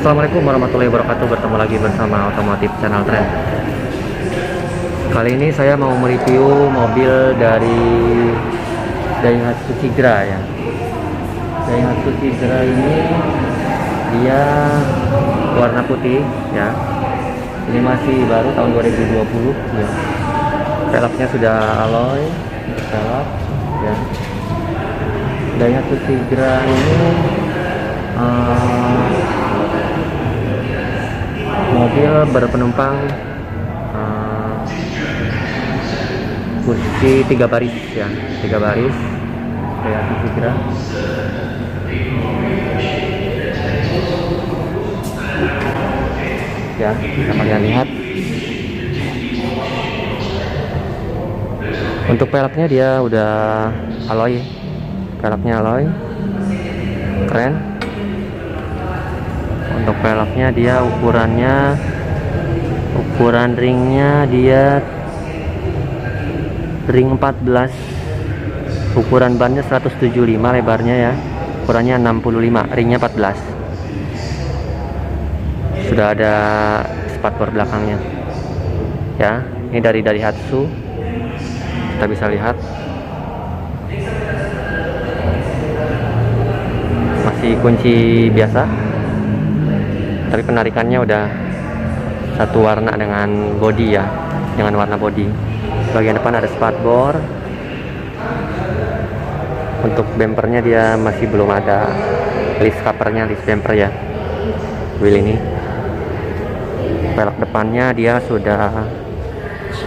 Assalamualaikum warahmatullahi wabarakatuh. Bertemu lagi bersama Otomotif Channel Trend. Kali ini saya mau mereview mobil dari Daihatsu Sigra ya. Daihatsu Sigra ini dia warna putih ya. Ini masih baru tahun 2020 ya. Velgnya sudah alloy velg ya. Daihatsu Sigra ini mobil berpenumpang kursi 3 baris ya, 3 baris Daihatsu Sigra. Ya, bisa kalian lihat. Untuk velgnya dia udah alloy, velgnya alloy, keren. Untuk velgnya dia ukuran ringnya dia ring 14, ukuran bannya 175, lebarnya ya, ukurannya 65, ringnya 14. Sudah ada spakbor belakangnya ya. Ini dari Daihatsu, kita bisa lihat masih kunci biasa, tapi penarikannya udah satu warna dengan body ya, dengan warna body. Bagian depan ada spakbor. Untuk bempernya dia masih belum ada list covernya, list bumper ya. Wheel ini, velg depannya dia sudah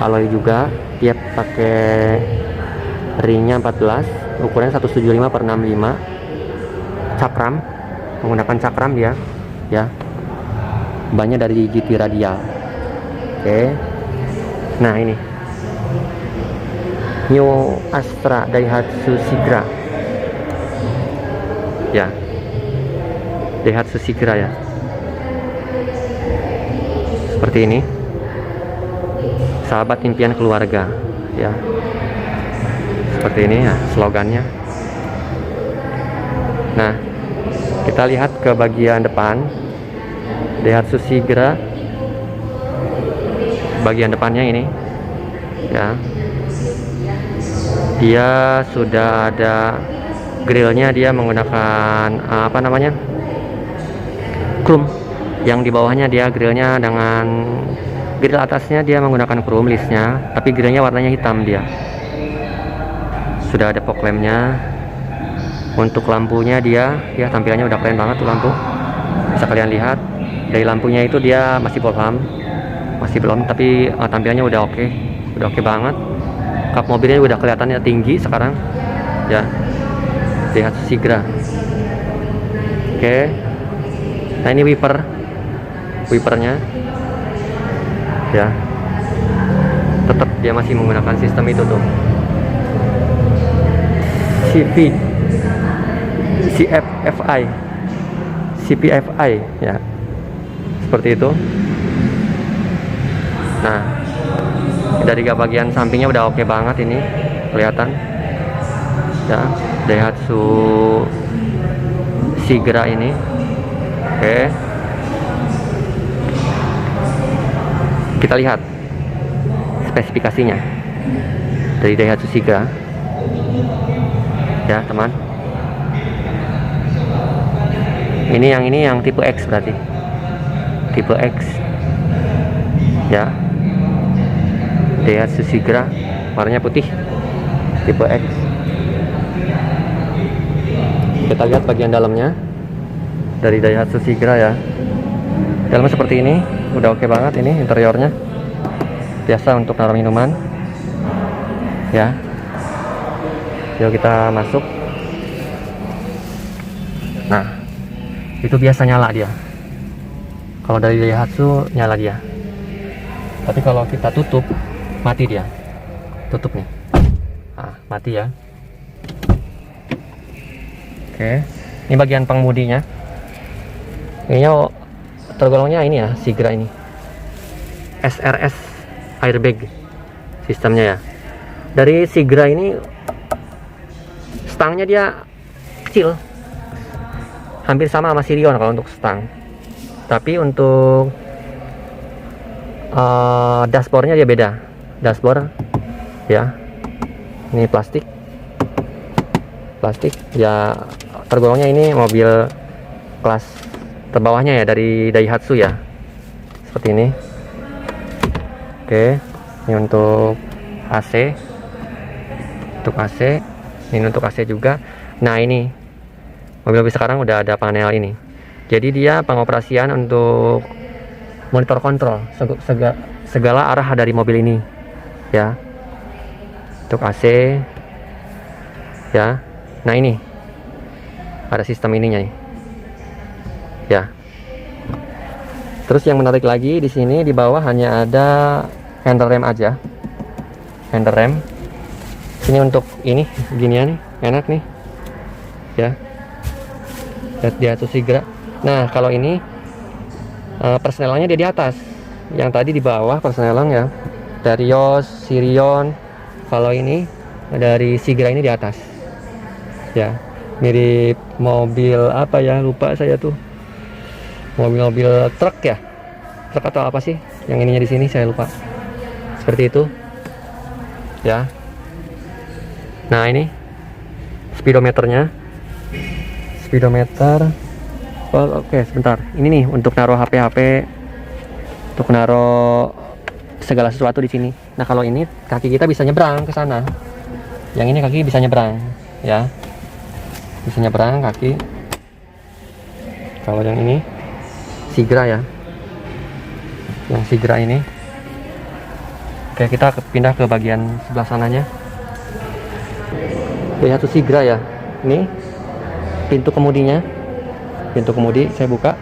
alloy juga. Dia pakai ringnya 14, ukuran 175/65, cakram, menggunakan cakram dia ya. Bannya dari GT radial. Oke. Nah, ini New Astra Daihatsu Sigra ya. Daihatsu Sigra ya, seperti ini, sahabat impian keluarga ya, seperti ini ya slogannya. Nah, kita lihat ke bagian depan Daihatsu Sigra. Bagian depannya ini ya, dia sudah ada grillnya. Dia menggunakan chrome. Yang di bawahnya dia grillnya dengan grill atasnya dia menggunakan chrome listnya, tapi grillnya warnanya hitam dia. Sudah ada fog lampnya. Untuk lampunya dia ya tampilannya udah keren banget tuh lampu. Bisa kalian lihat dari lampunya itu dia masih bohlam, masih belum, tapi tampilannya udah oke banget. Kap mobilnya udah kelihatannya tinggi sekarang ya. Daihatsu Sigra. Oke. Nah, ini wipernya ya, tetap dia masih menggunakan sistem itu tuh, CPFI ya, seperti itu. Nah, dari bagian sampingnya udah oke banget, ini kelihatan ya, Daihatsu Sigra ini. Oke, kita lihat spesifikasinya dari Daihatsu Sigra ya teman. Ini yang tipe X, berarti tipe X ya. Daihatsu Sigra warnanya putih, tipe X. Kita lihat bagian dalamnya dari Daihatsu Sigra ya. Dalamnya seperti ini, udah oke banget. Ini interiornya biasa untuk naruh minuman ya. Yuk kita masuk. Nah, itu biasa nyala dia. Kalau dari Daihatsu nyala dia, tapi kalau kita tutup mati dia. Tutup nih, nah, mati ya. Oke, ini bagian pengemudinya. Ininya tergolongnya ini ya, Sigra ini SRS airbag sistemnya ya. Dari Sigra ini stangnya dia kecil, hampir sama sama Sirion kalau untuk stang. Tapi untuk dashboardnya dia beda. Dashboard ya, ini plastik ya, tergolongnya ini mobil kelas terbawahnya ya dari Daihatsu ya, seperti ini. Oke, ini untuk AC, ini untuk AC juga. Nah, ini mobil sekarang udah ada panel ini, jadi dia pengoperasian untuk monitor kontrol segala arah dari mobil ini ya, untuk AC ya. Nah, ini ada sistem ininya nih ya. Terus yang menarik lagi di sini, di bawah hanya ada handle rem aja, handle rem. Ini untuk ini ginian nih, enak nih ya, lihat dia tuh Sigra. Nah, kalau ini persenelannya dia di atas, yang tadi di bawah persenelan ya, Terios, Sirion. Kalau ini dari Sigra ini di atas ya, mirip mobil apa ya, lupa saya tuh, mobil truk ya, truk atau apa sih yang ininya di sini, saya lupa. Seperti itu ya. Nah, ini speedometernya, oh, oke, sebentar, ini nih untuk naruh HP, untuk naruh segala sesuatu di sini. Nah, kalau ini kaki kita bisa nyebrang ke sana, yang ini kaki bisa nyebrang ya, bisa nyebrang kaki. Kalau yang ini Sigra ya, yang Sigra ini. Oke, kita pindah ke bagian sebelah sananya. Daihatsu Sigra ya, ini pintu kemudinya, pintu kemudi saya buka,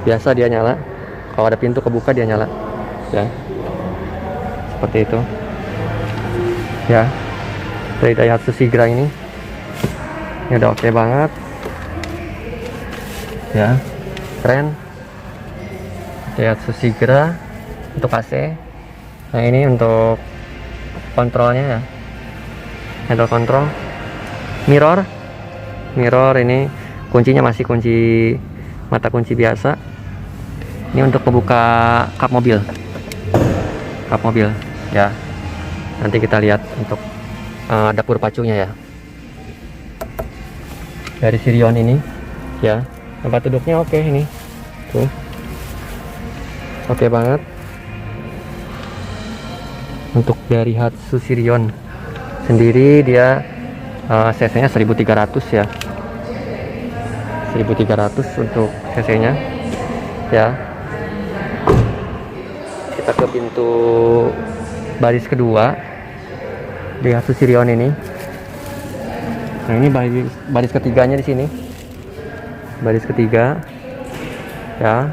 biasa dia nyala. Kalau ada pintu kebuka dia nyala ya, seperti itu ya. Dari Daihatsu Sigra ini udah oke banget ya, keren. Daihatsu Sigra untuk AC. Nah, ini untuk kontrolnya ya, handle control. Mirror ini kuncinya masih kunci mata kunci biasa. Ini untuk membuka kap mobil ya. Nanti kita lihat untuk dapur pacunya ya, dari Sirion ini ya. Tempat duduknya oke, ini tuh oke banget. Untuk dari Daihatsu Sirion sendiri dia cc nya 1300 ya, 1300 untuk cc nya ya. Kita ke pintu baris kedua Daihatsu Sirion ini. Nah, ini baris ketiganya di sini, baris ketiga ya,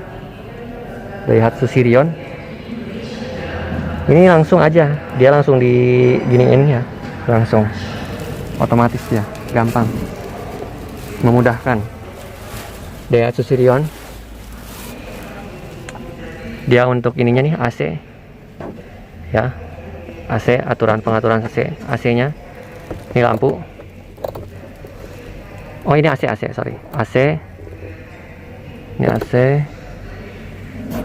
Daihatsu Sirion. Ini langsung aja, dia langsung diginiin ya, langsung otomatis ya, gampang, memudahkan. Daihatsu Sirion dia untuk ininya nih AC ya, AC, pengaturan AC nya. Ini lampu, oh ini AC sorry, AC. Ini AC,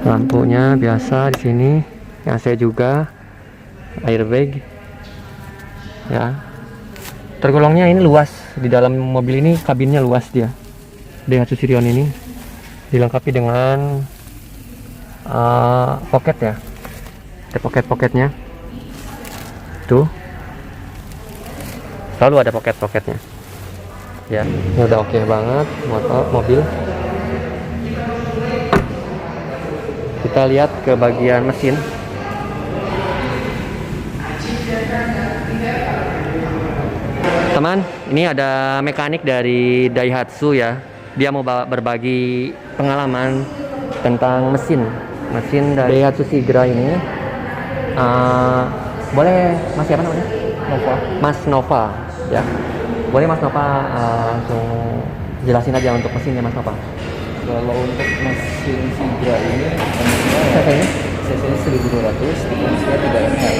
lampunya biasa di sini. AC juga, airbag ya. Tergolongnya ini luas, di dalam mobil ini kabinnya luas dia. Daihatsu Sirion ini dilengkapi dengan pocket ya, ada pocketnya tuh, selalu ada pocketnya ya. Ini udah oke banget mobil. Kita lihat ke bagian mesin. Teman, ini ada mekanik dari Daihatsu ya. Dia mau berbagi pengalaman tentang mesin dari Daihatsu Sigra ini. Boleh Mas siapa namanya? Nova. Mas Nova ya. Boleh Mas Nova langsung jelasin aja untuk mesinnya Mas Nova. Kalau untuk mesin Sigra ini CC-nya 1200, tipenya 3MR.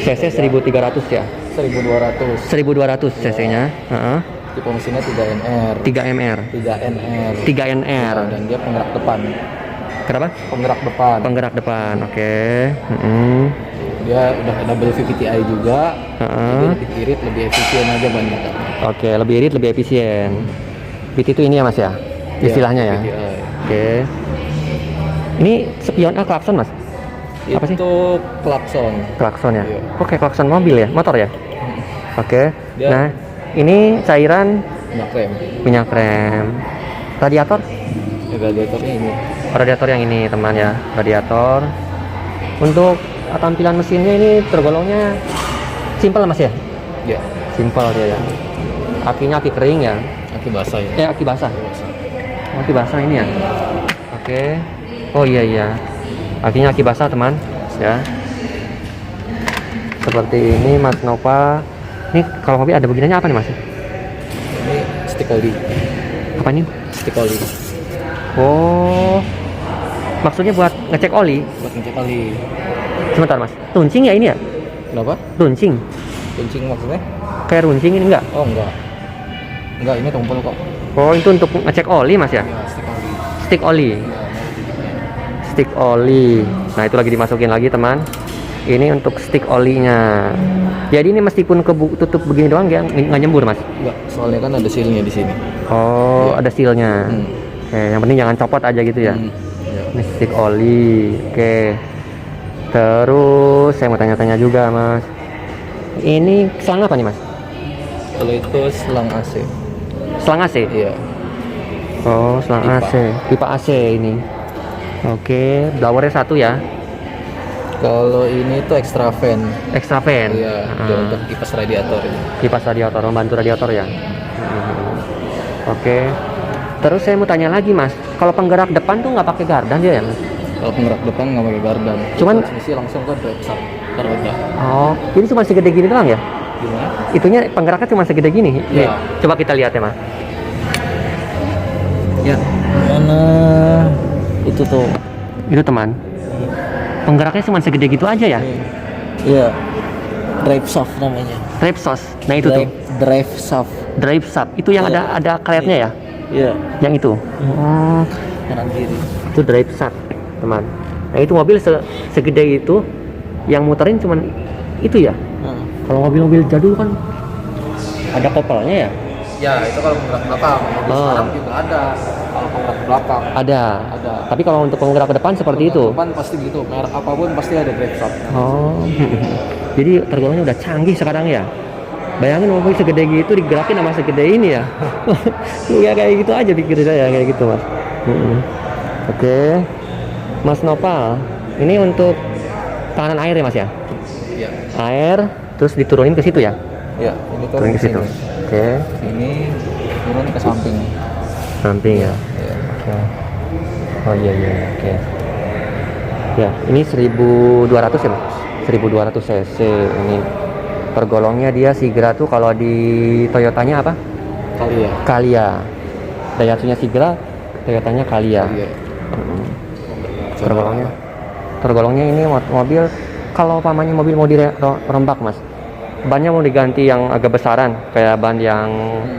CC 1300 ya. 1200 cc-nya. Tipe mesinnya 3MR. 3MR. 3NR. 3NR. Dan dia penggerak depan. Kenapa? Penggerak depan. Penggerak depan. Oke. Mm-mm. Dia udah double VVTi juga. Heeh. Jadi lebih irit, lebih efisien aja ban bakarnya. Oke, lebih irit, lebih efisien. VT itu ini ya Mas ya? Istilahnya ya. VVTi. Oke. Ini spion klakson Mas? Apa sih? Itu klakson. Klakson ya? Iya. Kok kayak klakson mobil ya? Motor ya? Oke. Dia- Nah, ini cairan Minyak rem. minyak rem. Radiator? Ya, radiatornya ini. Radiator yang ini teman ya, radiator. Untuk tampilan mesinnya ini tergolongnya simpel Mas ya? Ya, Simpel dia ya. Akinya aki kering ya. aki basah ya. Aki basah. Aki basah. Aki basah ini ya. Oke. Oh iya iya. Akinya aki basah teman ya. Seperti ini Mas Nova. Ini kalau mobil ada beginiannya apa nih Mas? Ini stick oli. Apa ini? Stick oli. Oh. Maksudnya buat ngecek oli. Buat ngecek oli. Sebentar Mas. Runcing ya ini ya? Kenapa? Runcing. Kencing maksudnya? Kayak runcing ini enggak? Oh enggak. Enggak, ini tumpul kok. Oh, itu untuk ngecek oli Mas ya? Ya, stick oli. Stick oli. Ya, mau titiknya. Stick oli. Nah, itu lagi dimasukin lagi, teman. Ini untuk stick olinya. Jadi ini meskipun tutup begini doang dia nggak nyembur, Mas. Enggak, soalnya kan ada sealnya di sini. Oh, Ya. ada sealnya. Hmm. Oke, yang penting jangan copot aja gitu ya. Ya. Ini stick oli. Oke. Terus saya mau tanya-tanya juga, Mas. Ini selang apa nih, Mas? Kalau itu selang AC. Selang AC? Iya. Oh, selang Pipa. AC. Pipa AC ini. Oke, blowernya satu ya. Kalau ini tuh extra fan. Extra fan. Iya, dia untuk kipas radiator ini. Kipas radiator, membantu radiator ya. Oke. Terus saya mau tanya lagi, Mas. Kalau penggerak depan tuh nggak pakai gardan dia ya, Mas? Kalau penggerak depan nggak pakai gardan. Cuman- transmisi langsung ke drive shaft roda. Oh, ini cuma segede gini doang ya? Gimana? Itunya penggeraknya cuma segede gini. Nih, Iya. coba kita lihat ya, Mas. Ya. Mana itu tuh? Itu teman. Penggeraknya cuma segede gitu aja ya? Iya. Drive shaft namanya. Drive sauce. Nah itu tuh. Drive shaft. Drive shaft. Itu yang Iya. ada kletnya ya? Iya. Yang itu. Oh, Kanan kiri. itu drive shaft, teman. Nah itu mobil segede itu, yang muterin cuman itu ya. Kalau mobil-mobil jadul kan ada kopelnya ya? Ya, itu kalau penggerak belakang. Mobil Oh. sekarang juga ada. Kalau penggerak belakang Ada. ada. Tapi kalau untuk penggerak ke depan seperti itu. Depan pasti gitu. Merek apapun pasti ada drive shaft. Oh. Jadi tergolongnya udah canggih sekarang ya. Bayangin mobil segede gitu digerakin sama segede ini ya. Ya kayak gitu aja pikir saya kayak gitu, Mas. Oke. Mas Nopal, ini untuk tekanan air ya, Mas ya? Iya. Air terus diturunin ke situ ya? Iya, ini tuh Turunin ke situ. Oke. Sini turun ke samping. Samping ya. Iya. Oke. Oh iya iya, oke. Ya, ini 1200 ya, Mas? 1200 cc ini. Pergolongnya dia Sigra tuh kalau di Toyotanya apa? Kali ya. Calya. Daihatsu-nya Sigra, Toyotanya Calya. Iya. Tergolongnya ini mobil kalau pamannya mobil mau dirembak, Mas. Bannya mau diganti yang agak besaran, kayak ban yang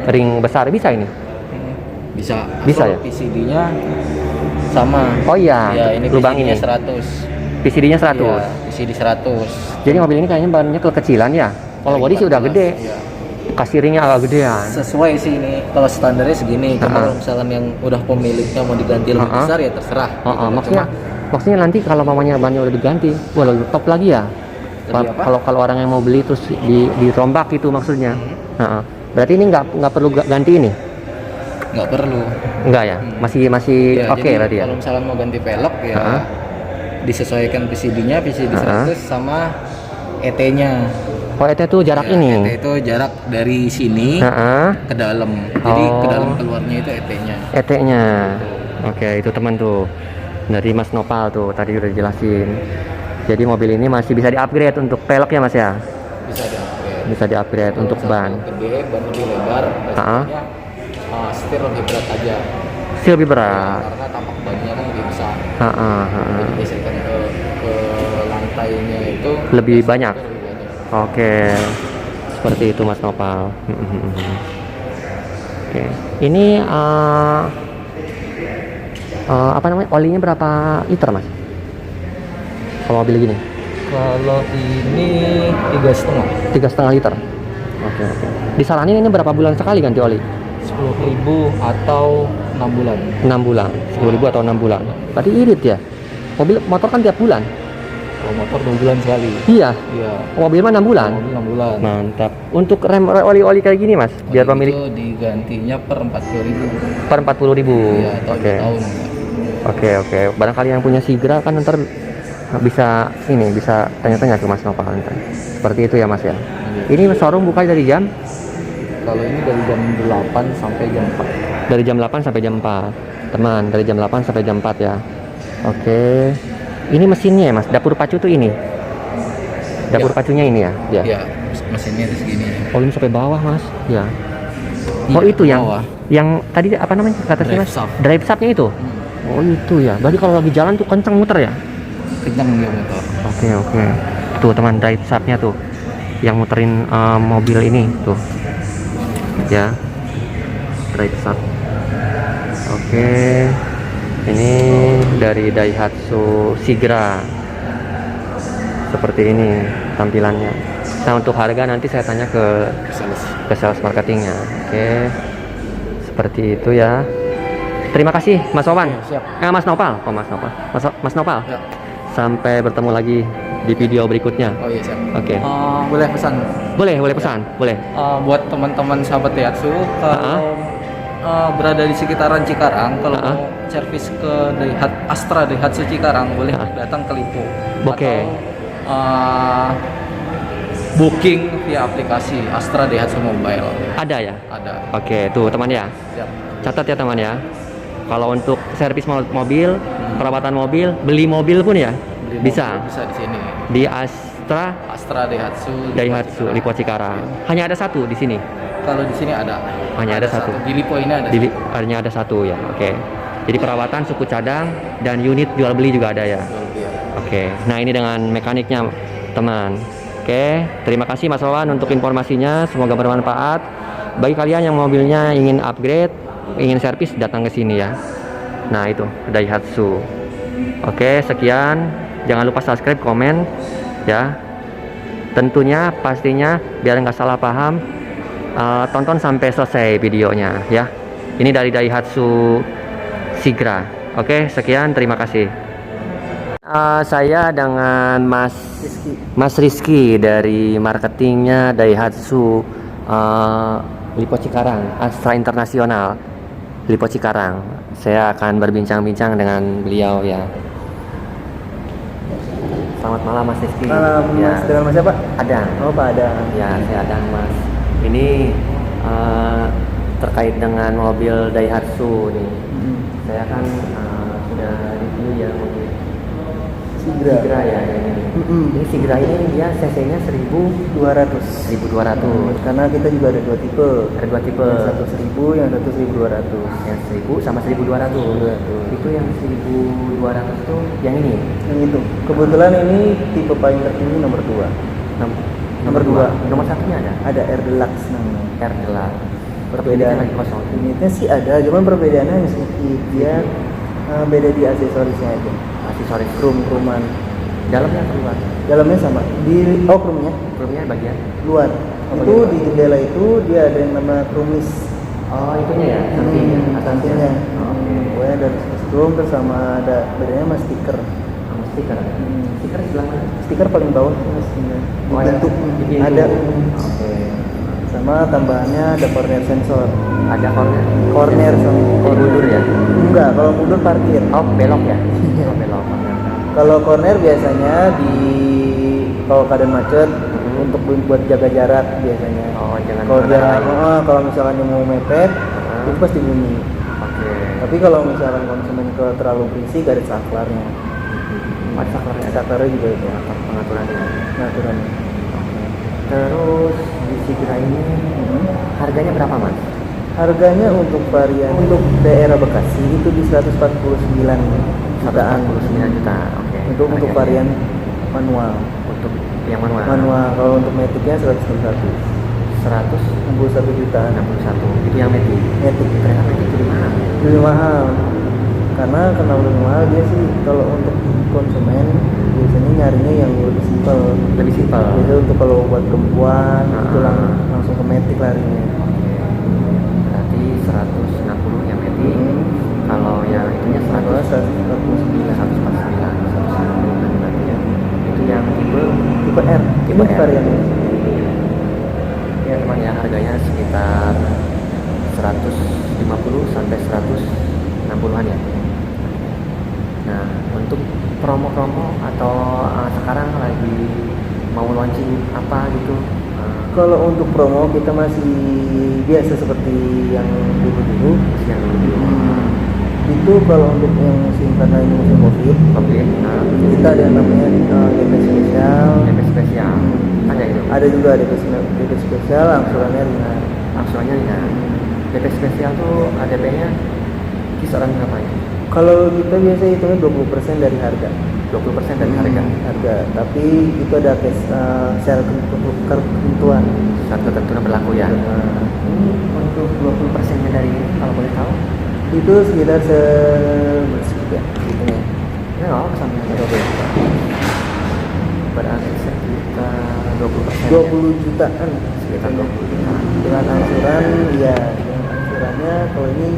ring besar bisa ini. Bisa. Bisa ya? PCD-nya sama. Oh iya, Ya, ini lubang PCD-nya ini. 100. PCD-nya 100. Iya, PCD 100. Jadi mobil ini kayaknya bannya kekecilan ya. Kalau body sih udah gede. Iya. Kasih ringnya agak gedean. Sesuai sih ini. Kalau standarnya segini. Cuma Ha-ha. kalau misalkan yang udah pemiliknya mau diganti lebih Ha-ha. besar ya terserah. Gitu. Maksudnya nanti kalau mamanya bannya udah diganti, wah lebih top lagi ya. Lebih apa? Kalau orang yang mau beli terus dirombak itu maksudnya. Heeh. Berarti ini nggak perlu ganti ini? Nggak perlu. Enggak ya? Masih Ya, oke jadi berarti ya. kalau misalkan mau ganti velg ya Ha-ha. disesuaikan PCD-nya, PCD Ha-ha. 100 sama ET-nya. Oh, itu tuh jarak Ya, ini. ET itu jarak dari sini Heeh. ke dalam. Jadi ke Oh. dalam keluarnya itu ET-nya. ET-nya. Oke, itu teman tuh. Dari Mas Nopal tuh tadi udah dijelasin. Jadi mobil ini masih bisa di-upgrade untuk pelek ya, Mas ya? Bisa di-upgrade. Bisa di-upgrade untuk ban. Gede, ban lebih lebar, Ha-ha. resikonya setir lebih berat aja. Sih lebih berat. Karena tampak bannya kan lebih besar. Heeh, heeh. Jadi gesekan ke lantainya itu Lebih banyak. lebih banyak. Oke, seperti itu Mas Nopal. Oke, ini Apa namanya, olinya berapa liter mas? Kalau mobil gini? Kalau ini 3,5. 3,5 liter. Oke oke. Disaranin ini berapa bulan sekali ganti oli? 10.000 atau 6 bulan. 6 bulan. 10.000 atau 6 bulan. Berarti irit ya? Motor kan tiap bulan. Kalau motor 2 bulan sekali. Iya. Iya. Mobil mah 6 bulan. Mobil 6 bulan. Mantap. Untuk rem oli-oli kayak gini mas, biar pemilik Itu digantinya per 40.000. per 40.000. Iya, atau Oke. 2 tahun. Oke. Barangkali yang punya Sigra kan ntar bisa tanya-tanya ke Mas Nopal ntar. Seperti itu ya mas ya. Iya. Ini showroom buka dari jam? Kalau ini dari jam 8 sampai jam 4. Dari jam 8 sampai jam 4. Teman, dari jam 8 sampai jam 4 ya. Oke. Ini mesinnya ya mas, dapur pacu tuh ini. Dapur Ya. pacunya ini ya? Ya. Iya, mesinnya di segini. Oh ini sampai bawah mas. Ya. Iya, Oh itu yang bawah. tadi apa namanya kata sih Drive mas? shaft. Drive shaftnya itu. Oh itu ya. Berarti kalau lagi jalan tuh kenceng muter ya? Kencang dia motor. Oke. Tuh teman, drive shaftnya tuh yang muterin mobil ini tuh. Ya. Drive shaft. Oke. Ini dari Daihatsu Sigra. Seperti ini tampilannya. Nah untuk harga nanti saya tanya ke sales marketingnya. Oke. Seperti itu ya. Terima kasih Mas Owan. Siap. Mas Nopal. Oh Mas Nopal. Mas Nopal. Ya. Sampai bertemu lagi di video berikutnya. Oh iya, siap. Oke. Boleh pesan. Boleh pesan. Boleh. Buat teman-teman sahabat Daihatsu, kalau berada di sekitaran Cikarang, kalau mau servis ke Astra Daihatsu Cikarang, boleh datang ke Lipo. Oke. Atau booking via aplikasi Astra Daihatsu Mobile. Ada ya? Ada. Oke, tuh teman ya. Siap. Catat ya teman ya. Kalau untuk servis mobil, perawatan mobil, beli mobil pun ya Beli bisa. mobil bisa di sini. Di Astra Astra Daihatsu Lipo Cikarang. Hanya ada satu di sini. Kalau di sini ada. Hanya ada satu. Di Lipo ini ada. Hanya ada satu ya. Oke. Jadi perawatan, suku cadang, dan unit jual beli juga ada ya. Jual beli ada. Oke. Nah ini dengan mekaniknya teman. Oke. Terima kasih Mas Wawan untuk informasinya. Semoga bermanfaat. Bagi kalian yang mobilnya ingin upgrade, ingin servis, datang ke sini ya. Nah itu Daihatsu. Oke, sekian. Jangan lupa subscribe, komen ya. Tentunya pastinya biar nggak salah paham, tonton sampai selesai videonya ya. Ini dari Daihatsu Sigra. Oke, sekian, terima kasih. Saya dengan Mas Rizky dari marketingnya Daihatsu Lipo Cikarang, Astra Internasional Lipo Cikarang. Saya akan berbincang-bincang dengan beliau ya. Selamat malam Mas Rizky. Malam Ya. Mas, dengan Mas siapa? Adang. Oh Pak Adang. Ya, saya Adang Mas. Ini terkait dengan mobil Daihatsu nih. Saya kan sudah review ya mobil Sigra ya ini. Ini Sigra ini dia cc-nya 1200. 1200. Karena kita juga ada dua tipe. Ada dua tipe. Yang satu 1000, yang satu 1200. Yang 1000 sama 1200. Itu yang 1200 tuh yang ini. Yang itu. Kebetulan ini tipe paling tertinggi nomor 2. Nomor dua. Nomor satunya ada. Ada Air Deluxe namanya. R gelap. Perbedaan lagi kosong. unitnya sih ada, cuman perbedaannya yang sedikit. Dia beda di aksesorisnya aja. Aksesoris Krum-kruman. dalamnya keluar. Dalamnya sama. Di krumnya Krumnya bagian. luar. Oh, Itu bagian di jendela itu dia ada yang nama krumis. Oh, itunya ya, sampingnya, Sampingnya. Oke. Pokoknya ada kostum terus sama ada bedanya sama stiker. Sama stiker. Stiker sebelah mana? Stiker paling bawah tuh Mas. Oh, ada. Bentuk Di pintu. ada. Oke. Sama tambahannya ada corner sensor. Ada corner. Corner sama Kalau mundur ya? Enggak, kalau mundur parkir. Oh, belok ya? Oh, belok. Kalau corner biasanya di kalau keadaan macet untuk buat jaga jarak biasanya. Oh, jangan Kalau mengendarai. kalau misalkan dia mau mepet itu pasti bunyi. Oke. Tapi kalau misalkan konsumen ke terlalu berisik ada saklarnya. Ada saklarnya. Saklarnya juga itu Pengaturannya. pengaturannya. Terus di Sigra ini harganya berapa mas? Harganya untuk varian untuk daerah Bekasi itu di 149 jutaan. 149 juta. Oke. Untuk Harganya. varian manual. Untuk yang manual. Manual kalau untuk metiknya 161. 161 jutaan. itu yang Matic. Metik Ternyata Matic lebih mahal. lebih mahal. Karena lebih mahal dia sih kalau untuk konsumen biasanya nyarinya yang lebih simpel. Lebih simpel. Jadi untuk kalau buat perempuan itu langsung ke Matic larinya. Berarti 160 yang Matic. Kalau yang itunya 149. 149 berarti ya. Itu yang tipe R. Tipe Ini R. variannya. Ya teman ya, harganya sekitar 150 sampai 160-an ya. Nah, untuk promo-promo atau sekarang lagi mau launching apa gitu? Kalau untuk promo kita masih biasa seperti yang dulu-dulu. Yang dulu Itu kalau untuk yang musim, karena ini musim COVID, nah, kita ada yang namanya DP spesial. DP spesial. Ada itu? Ada juga DP spesial, angsurannya ringan. Angsurannya ringan. DP spesial tuh ADP-nya kisaran berapa ya? Kalau kita biasa hitungnya 20% dari harga. 20% dari harga. Tapi itu ada syarat ketentuan. Syarat ketentuan berlaku ya. Ini untuk 20%-nya dari ini kalau boleh tahu? Itu sekitar sekitar hitungnya. Ya, sama berarti sekitar 20%. 20 jutaan Sekitar 20 juta. dengan angsuran, ya dengan angsurannya kalau ini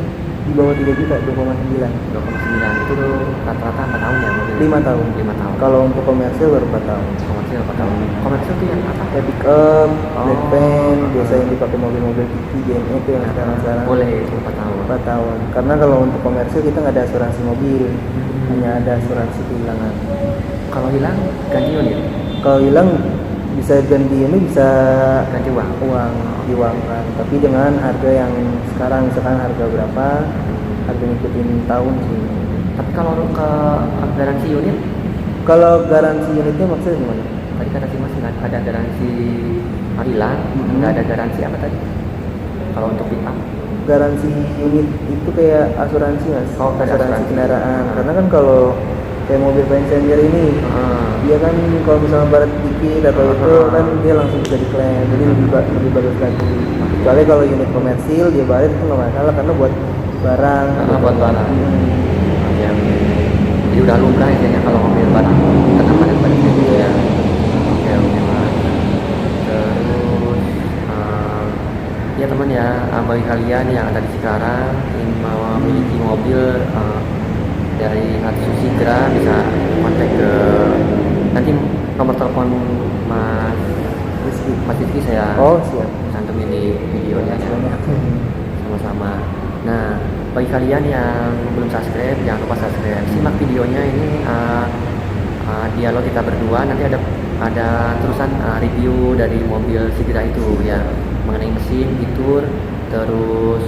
di bawah 3 juta, 2,9. 2,9 itu rata-rata 4 tahun ya mobil? 5 tahun. 5 tahun. Kalau untuk komersil baru 4 tahun. Komersil 4 tahun. Komersil itu yang apa? Kayak pick up, black van, biasa yang dipakai mobil-mobil TV, GME itu yang sekarang Boleh itu 4 tahun. 4 tahun. Karena kalau untuk komersil kita nggak ada asuransi mobil, hanya ada asuransi kehilangan. Kalau hilang ganti unit? Kalau hilang bisa ganti ini, bisa Ganti uang? diuangkan, tapi dengan harga yang sekarang, misalkan harga berapa, harga ngikutin tahun sih. Tapi kalau ke garansi unit? Kalau garansi unitnya maksudnya gimana? Tadi kata si Mas nggak ada garansi hilang, nggak ada garansi apa tadi? Kalau untuk pick up? Garansi unit itu kayak asuransi mas, Oh, kayak asuransi asuransi. kendaraan. Karena kan kalau kayak mobil Passenger ini, dia kan kalau misalnya baret dikit atau itu kan dia langsung bisa diklaim, jadi lebih bagus lagi. Kecuali kalau unit komersil dia baret itu nggak masalah karena buat barang. Buat barang. Yang jadi udah lumrah intinya kalau mobil barang kena padat gitu ya. Oke Mas. Terus ya teman ya, bagi kalian yang ada di Cikarang ingin memiliki mobil dari Hatsushi Gra, bisa kontak ke nanti nomor telepon Mas Rizky saya siap. cantumin di videonya ya. Sama-sama. Nah, bagi kalian yang belum subscribe, jangan lupa subscribe. Simak videonya ini, dialog kita berdua. Nanti ada terusan review dari mobil Sigra itu ya, mengenai mesin, fitur, terus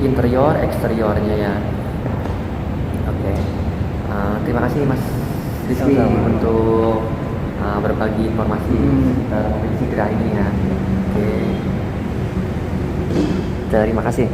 interior, eksteriornya ya. Oke. Terima kasih Mas Rizky untuk berbagi informasi mobil Sigra ini ya. Oke. Terima kasih.